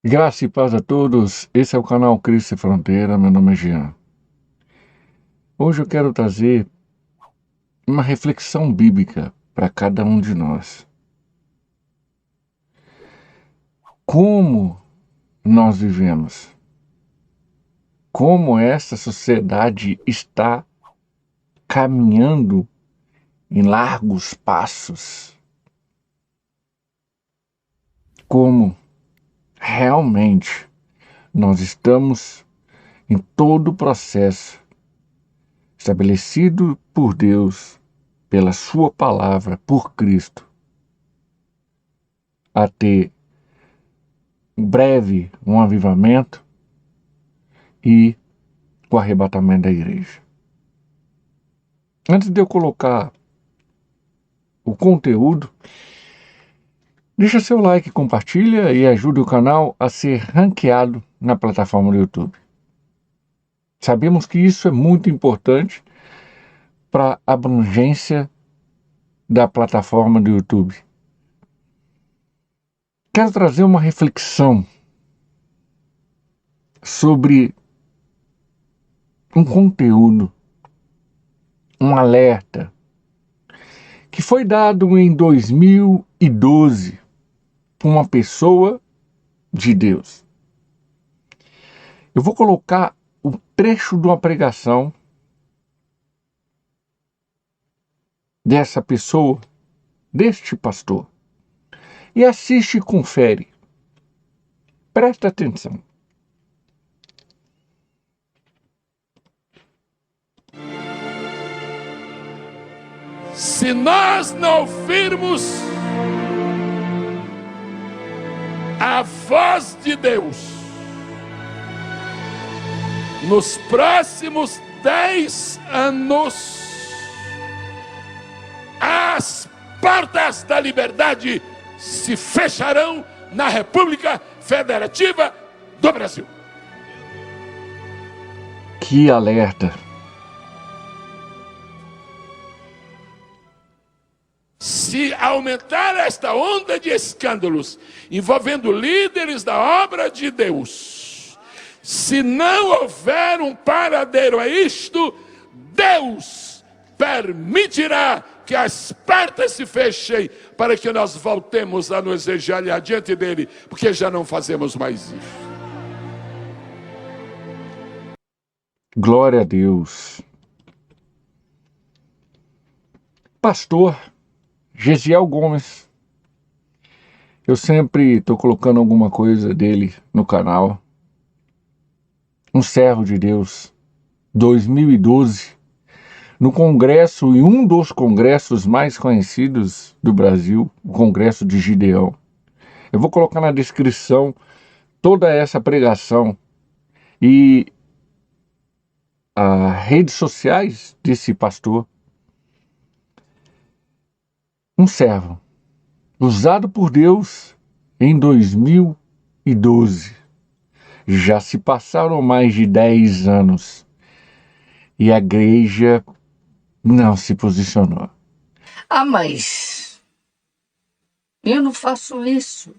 Graça e paz a todos, esse é o canal Cristo e Fronteira, meu nome é Jean. Hoje eu quero trazer uma reflexão bíblica para cada um de nós. Como nós vivemos? Como essa sociedade está caminhando em largos passos? Como realmente nós estamos em todo o processo estabelecido por Deus, pela sua palavra, por Cristo, a ter breve um avivamento e o arrebatamento da igreja. Antes de eu colocar o conteúdo, deixa seu like, compartilha e ajude o canal a ser ranqueado na plataforma do YouTube. Sabemos que isso é muito importante para a abrangência da plataforma do YouTube. Quero trazer uma reflexão sobre um conteúdo, um alerta, que foi dado em 2012 por uma pessoa de Deus. Eu vou colocar o trecho de uma pregação dessa pessoa, deste pastor, e assiste e confere. Presta atenção. Se nós não ouvirmos a voz de Deus nos próximos 10 anos, as portas da liberdade se fecharão na República Federativa do Brasil. Que alerta! Se aumentar esta onda de escândalos envolvendo líderes da obra de Deus, se não houver um paradeiro a isto, Deus permitirá que as portas se fechem para que nós voltemos a nos ajoelhar diante dele, porque já não fazemos mais isso. Glória a Deus. Pastor Gesiel Gomes, eu sempre estou colocando alguma coisa dele no canal. Um servo de Deus, 2012, no congresso, em um dos congressos mais conhecidos do Brasil, o Congresso de Gideão. Eu vou colocar na descrição toda essa pregação e as redes sociais desse pastor. Um servo, usado por Deus em 2012. Já se passaram mais de 10 anos e a igreja não se posicionou. Mas eu não faço isso.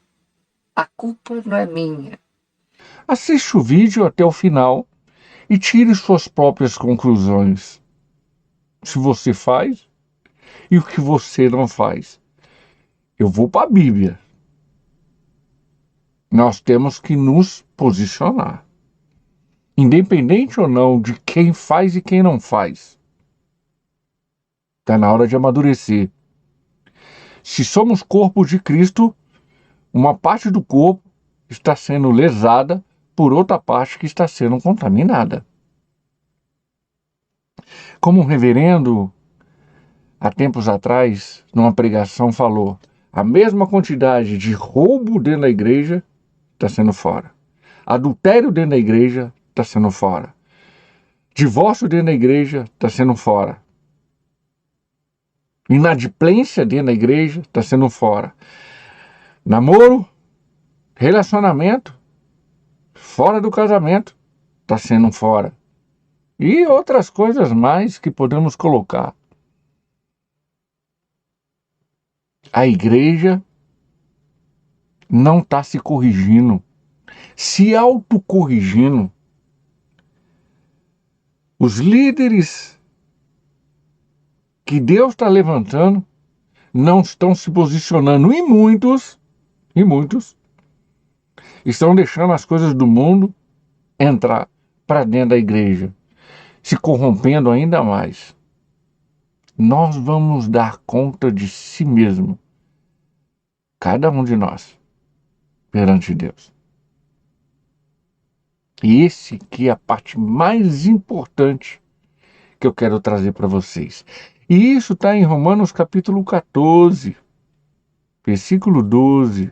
A culpa não é minha. Assista o vídeo até o final e tire suas próprias conclusões. Se você faz e o que você não faz. Eu vou para a Bíblia. Nós temos que nos posicionar. Independente ou não de quem faz e quem não faz. Está na hora de amadurecer. Se somos corpo de Cristo, uma parte do corpo está sendo lesada por outra parte que está sendo contaminada. Como um reverendo, há tempos atrás, numa pregação falou, a mesma quantidade de roubo dentro da igreja está sendo fora. Adultério dentro da igreja está sendo fora. Divórcio dentro da igreja está sendo fora. Inadimplência dentro da igreja está sendo fora. Namoro, relacionamento, fora do casamento, está sendo fora. E outras coisas mais que podemos colocar. A igreja não está se corrigindo. se autocorrigindo. Os líderes que Deus está levantando não estão se posicionando, e muitos estão deixando as coisas do mundo entrar para dentro da igreja, se corrompendo ainda mais. Nós vamos dar conta de si mesmo, cada um de nós, perante Deus. E esse que é a parte mais importante que eu quero trazer para vocês. E isso está em Romanos capítulo 14, versículo 12.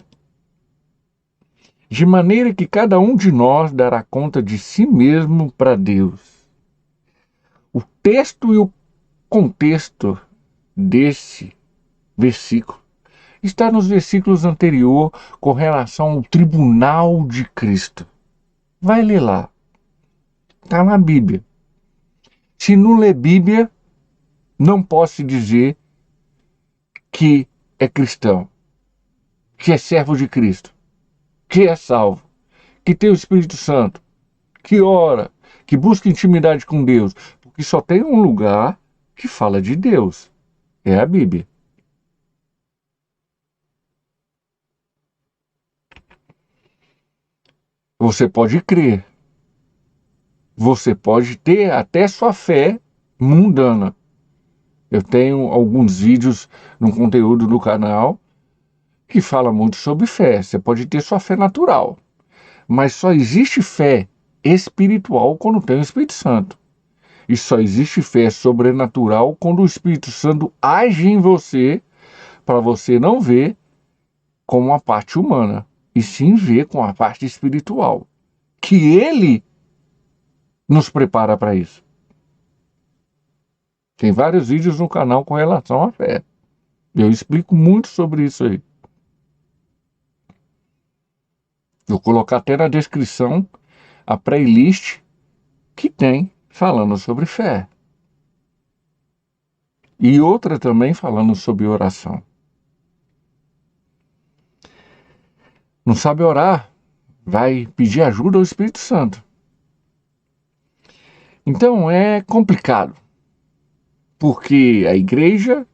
De maneira que cada um de nós dará conta de si mesmo para Deus. O texto e o contexto desse versículo está nos versículos anteriores com relação ao tribunal de Cristo. Vai ler lá. Está na Bíblia. Se não ler Bíblia, não posso dizer que é cristão, que é servo de Cristo, que é salvo, que tem o Espírito Santo, que ora, que busca intimidade com Deus. Porque só tem um lugar que fala de Deus. É a Bíblia. Você pode crer. Você pode ter até sua fé mundana. Eu tenho alguns vídeos no conteúdo do canal que fala muito sobre fé. Você pode ter sua fé natural. Mas só existe fé espiritual quando tem o Espírito Santo. E só existe fé sobrenatural quando o Espírito Santo age em você, para você não ver como a parte humana, e sim ver com a parte espiritual, que Ele nos prepara para isso. Tem vários vídeos no canal com relação à fé. Eu explico muito sobre isso aí. Vou colocar até na descrição a playlist que tem falando sobre fé. E outra também falando sobre oração. Não sabe orar? Vai pedir ajuda ao Espírito Santo. Então é complicado. Porque a igreja,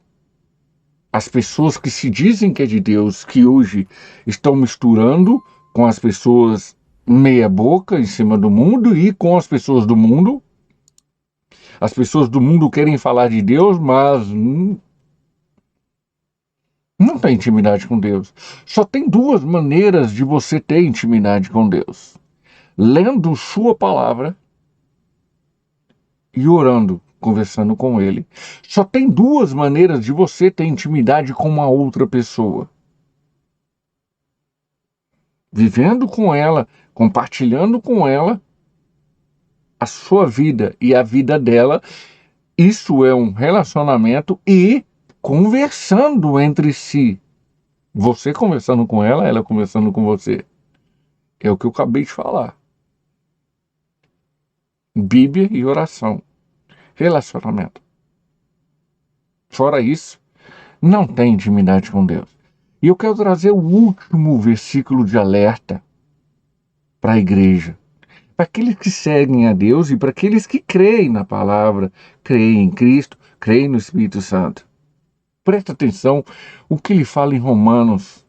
as pessoas que se dizem que é de Deus, que hoje estão misturando com as pessoas meia boca em cima do mundo e com as pessoas do mundo. As pessoas do mundo querem falar de Deus, mas não tem intimidade com Deus. Só tem duas maneiras de você ter intimidade com Deus: lendo sua palavra e orando, conversando com Ele. Só tem duas maneiras de você ter intimidade com uma outra pessoa: vivendo com ela, compartilhando com ela a sua vida e a vida dela. Isso é um relacionamento, e conversando entre si. Você conversando com ela conversando com você. É o que eu acabei de falar. Bíblia e oração. Relacionamento. Fora isso, não tem intimidade com Deus. E eu quero trazer o último versículo de alerta para a igreja. Para aqueles que seguem a Deus e para aqueles que creem na palavra, creem em Cristo, creem no Espírito Santo. Presta atenção o que ele fala em Romanos,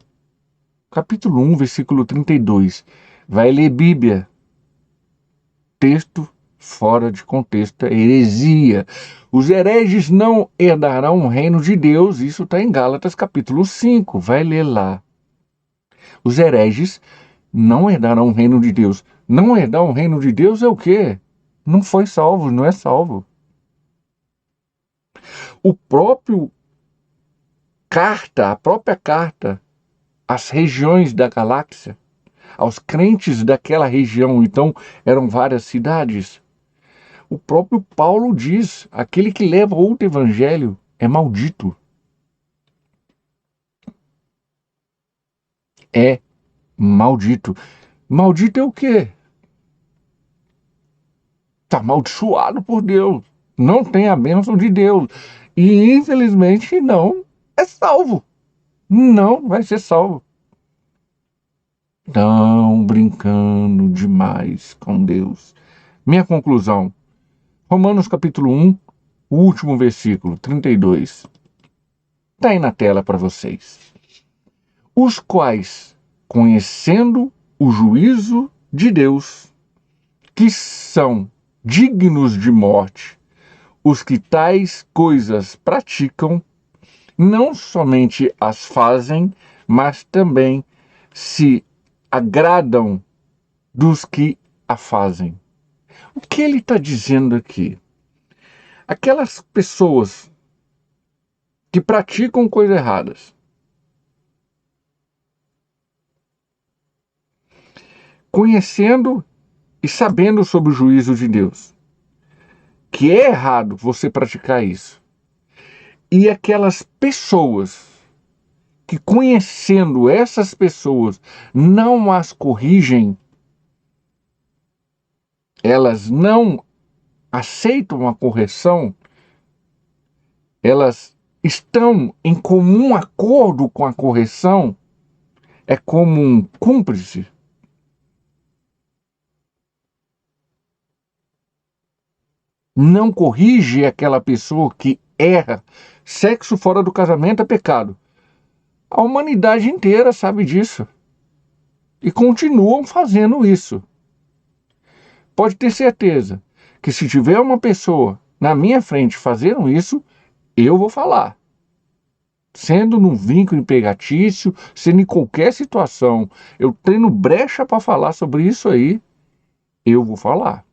capítulo 1, versículo 32. Vai ler Bíblia. Texto fora de contexto é heresia. Os hereges não herdarão o reino de Deus. Isso está em Gálatas, capítulo 5. Vai ler lá. Os hereges não herdarão o reino de Deus. Não herdar o reino de Deus é o quê? Não foi salvo, não é salvo. A própria carta às regiões da galáxia, aos crentes daquela região, então eram várias cidades. O próprio Paulo diz: aquele que leva outro evangelho é maldito. É maldito. Maldito é o quê? Está amaldiçoado por Deus. Não tem a bênção de Deus. E infelizmente não é salvo. Não vai ser salvo. Estão brincando demais com Deus. Minha conclusão. Romanos capítulo 1, o último versículo, 32. Está aí na tela para vocês. Os quais, conhecendo o juízo de Deus, que são dignos de morte, os que tais coisas praticam, não somente as fazem, mas também se agradam dos que a fazem. O que ele está dizendo aqui? Aquelas pessoas que praticam coisas erradas, conhecendo e sabendo sobre o juízo de Deus, que é errado você praticar isso, e aquelas pessoas que, conhecendo essas pessoas, não as corrigem, elas não aceitam a correção, elas estão em comum acordo com a correção, é como um cúmplice. Não corrige aquela pessoa que erra. Sexo fora do casamento é pecado. A humanidade inteira sabe disso. E continuam fazendo isso. Pode ter certeza que se tiver uma pessoa na minha frente fazendo isso, eu vou falar. Sendo num vínculo empregatício, sendo em qualquer situação, eu tendo brecha para falar sobre isso aí, eu vou falar.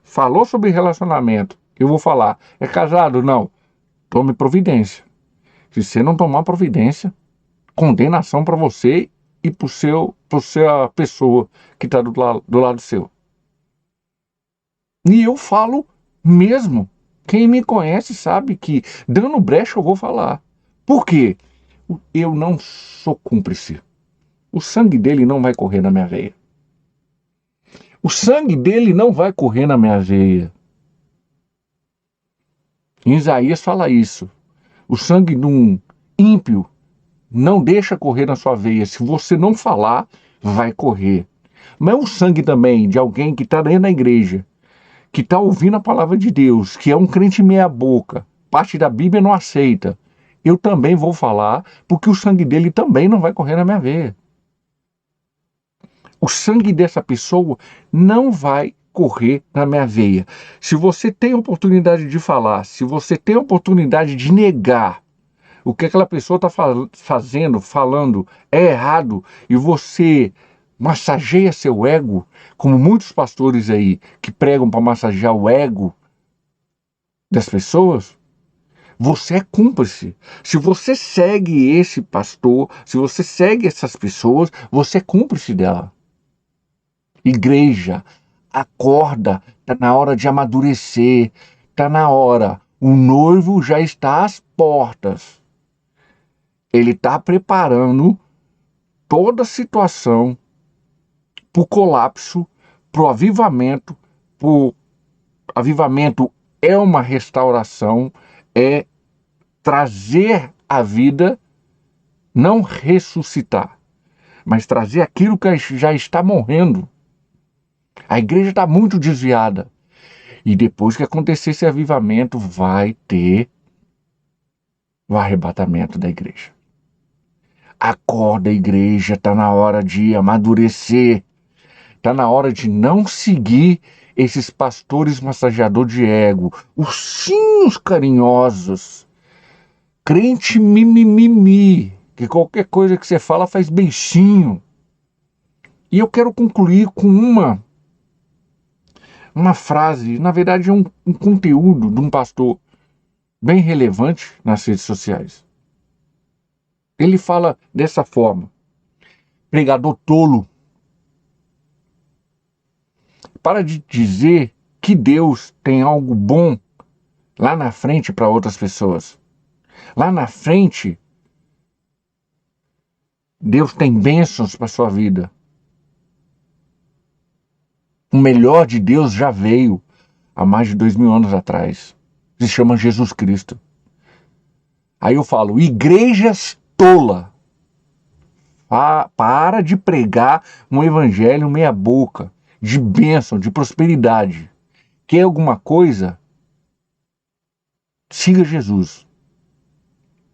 Falou sobre relacionamento, eu vou falar. É casado? Não. Tome providência. Se você não tomar providência, condenação para você e para a pessoa que está do lado seu. E eu falo mesmo. Quem me conhece sabe que, dando brecha, eu vou falar. Por quê? Eu não sou cúmplice. O sangue dele não vai correr na minha veia. O sangue dele não vai correr na minha veia. Em Isaías fala isso. O sangue de um ímpio não deixa correr na sua veia. Se você não falar, vai correr. Mas o sangue também de alguém que está dentro da igreja, que está ouvindo a palavra de Deus, que é um crente meia boca, parte da Bíblia não aceita, eu também vou falar, porque o sangue dele também não vai correr na minha veia. O sangue dessa pessoa não vai correr na minha veia. Se você tem a oportunidade de falar, se você tem a oportunidade de negar o que aquela pessoa está falando é errado, e você massageia seu ego, como muitos pastores aí que pregam para massagear o ego das pessoas, você é cúmplice. Se você segue esse pastor, se você segue essas pessoas, você é cúmplice dela. Igreja, acorda, está na hora de amadurecer, está na hora. O noivo já está às portas. Ele está preparando toda a situação para o colapso, para o avivamento. O avivamento é uma restauração, é trazer a vida, não ressuscitar, mas trazer aquilo que já está morrendo. A igreja está muito desviada. E depois que acontecer esse avivamento, vai ter o arrebatamento da igreja. Acorda, igreja, está na hora de amadurecer. Está na hora de não seguir esses pastores massageadores de ego, ursinhos carinhosos, crente mimimi, que qualquer coisa que você fala faz beijinho. E eu quero concluir com uma frase, na verdade um conteúdo de um pastor bem relevante nas redes sociais. Ele fala dessa forma: pregador tolo, para de dizer que Deus tem algo bom lá na frente para outras pessoas. Lá na frente, Deus tem bênçãos para sua vida. O melhor de Deus já veio há mais de 2000 anos atrás. Se chama Jesus Cristo. Aí eu falo, igrejas tola Para de pregar um evangelho meia boca, de bênção, de prosperidade. Quer alguma coisa? Siga Jesus.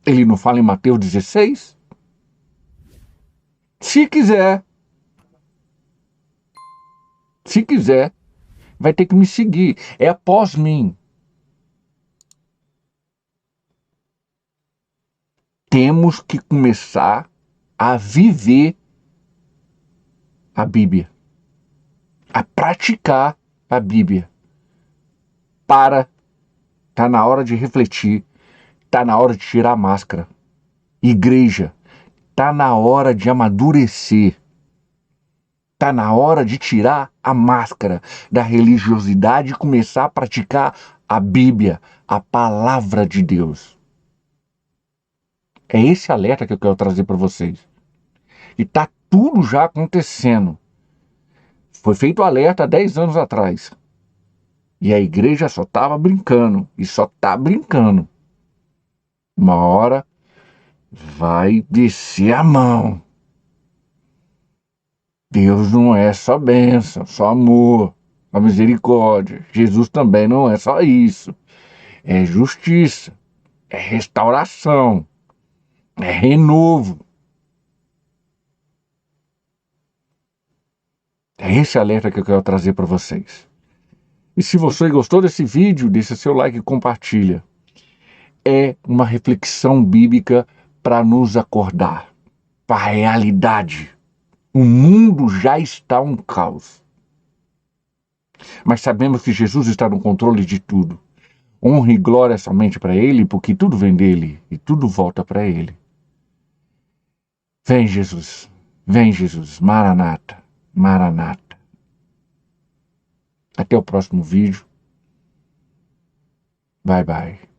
Ele não fala em Mateus 16? Se quiser, vai ter que me seguir. É após mim. Temos que começar a viver a Bíblia, a praticar a Bíblia. Tá na hora de refletir, tá na hora de tirar a máscara. Igreja, tá na hora de amadurecer. Tá na hora de tirar a máscara da religiosidade e começar a praticar a Bíblia, a palavra de Deus. É esse alerta que eu quero trazer para vocês. E tá tudo já acontecendo. Foi feito o alerta há 10 anos atrás. E a igreja só estava brincando. E só tá brincando. Uma hora vai descer a mão. Deus não é só bênção, só amor, só misericórdia. Jesus também não é só isso. É justiça, é restauração, é renovo. É esse alerta que eu quero trazer para vocês. E se você gostou desse vídeo, deixa seu like e compartilha. É uma reflexão bíblica para nos acordar para a realidade. O mundo já está um caos. Mas sabemos que Jesus está no controle de tudo. Honra e glória somente para Ele, porque tudo vem dEle e tudo volta para Ele. Vem Jesus, Maranata, Maranata. Até o próximo vídeo. Bye, bye.